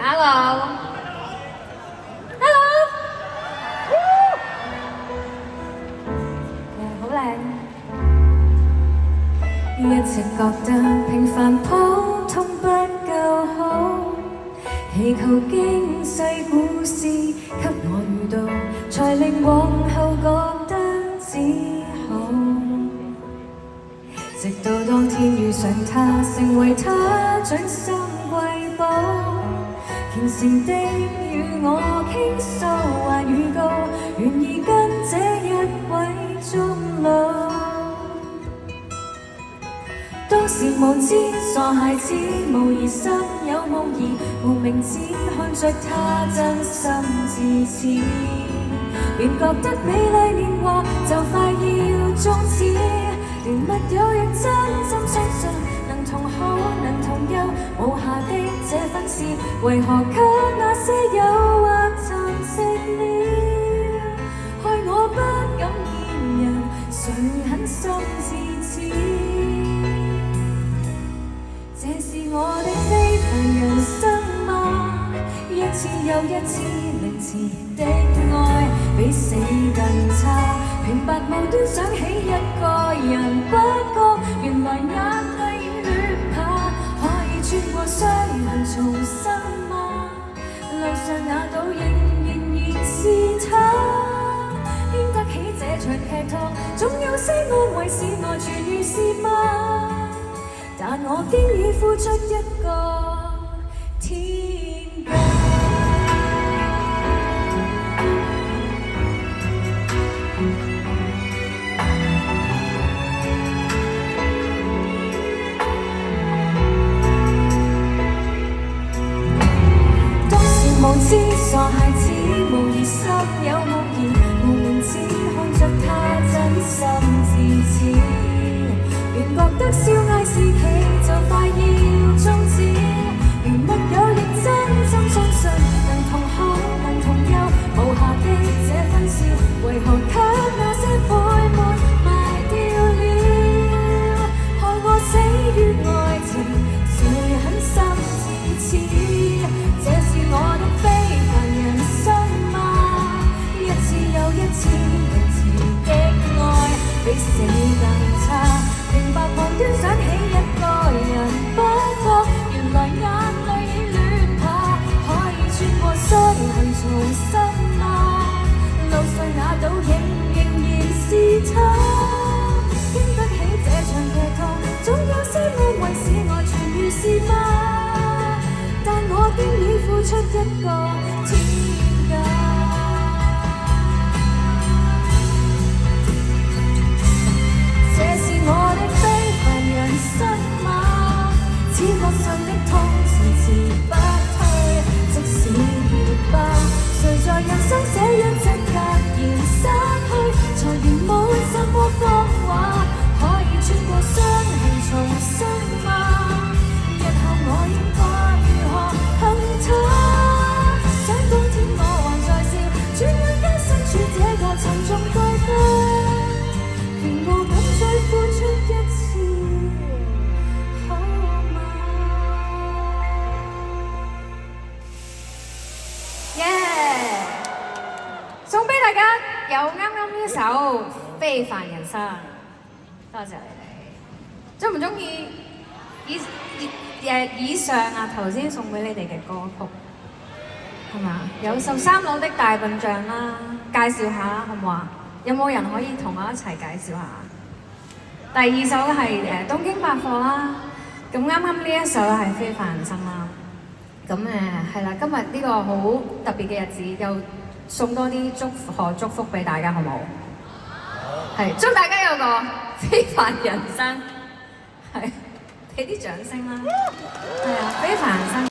Hello，Hello，好靚。一直覺得平凡普通不夠好，祈求經世故事給我遇到，才令往後覺得自豪。直到當天遇上他，成為他掌心瑰寶，虔誠的與我傾訴，還預告願意跟這一位終老。當時無知傻孩子，無疑心有夢兒，無名指看着他真心至似，便覺得美麗年華就快要終止。連沒有人真心相信能同好能同憂，無瑕的這份事，為何給那些誘惑蠶食了？害我不敢見人，誰狠心自持？這是我的非凡人生嗎？一次又一次凌遲的愛，比死更差。平白無端想起一個人，不覺原來眼淚已亂下，可以穿過傷痕重生嗎？路上那倒仍然是他，經得起這場劇痛，總有些安慰使我痊癒是嗎？但我經已付出一個天價。無知傻孩子，無疑心有夢兒，無名指看着他真心至似，便覺得燒翳時期就快要終止。連沒有認真心相信能同好能同憂，無瑕的這份事，為何給那些悔沒賣掉了？害我死於愛情，誰狠心自持？這是我的非凡人生嗎？一次又一次凌遲的愛，比死更差。平白無端想起一個人，不覺原來眼淚已亂下，可以穿過傷痕重生嗎？路上那倒仍然是他，經得起這場劇痛，總有些安慰使我痊癒是嗎？但我經已付出一個天價。這是我的非凡人生嗎？此刻上的痛遲遲不退，即使要爆，誰在人生這一隻突然失去，才嫌沒什麼光華，可以穿過傷痕重生嗎？日後我應該如何恨他？想當天我還在笑，轉眼間身處這個沉重怪堆，仍無敢再付出一次，好嗎？耶！送俾大家有啱啱呢首《非凡人生》，多謝你哋。鍾唔鍾意以上啊頭先送俾你哋嘅歌曲係嘛？有13樓的大笨象啦，介紹下好唔好啊？有冇人可以同我一齊介紹下？第二首係東京百貨啦，咁啱啱呢一首係非凡人生啦。咁係啦，今日呢個好特別嘅日子，又送多啲祝福俾大家，好唔好？係祝大家有個非凡人生，係俾啲掌聲啦，係啊，非凡人生。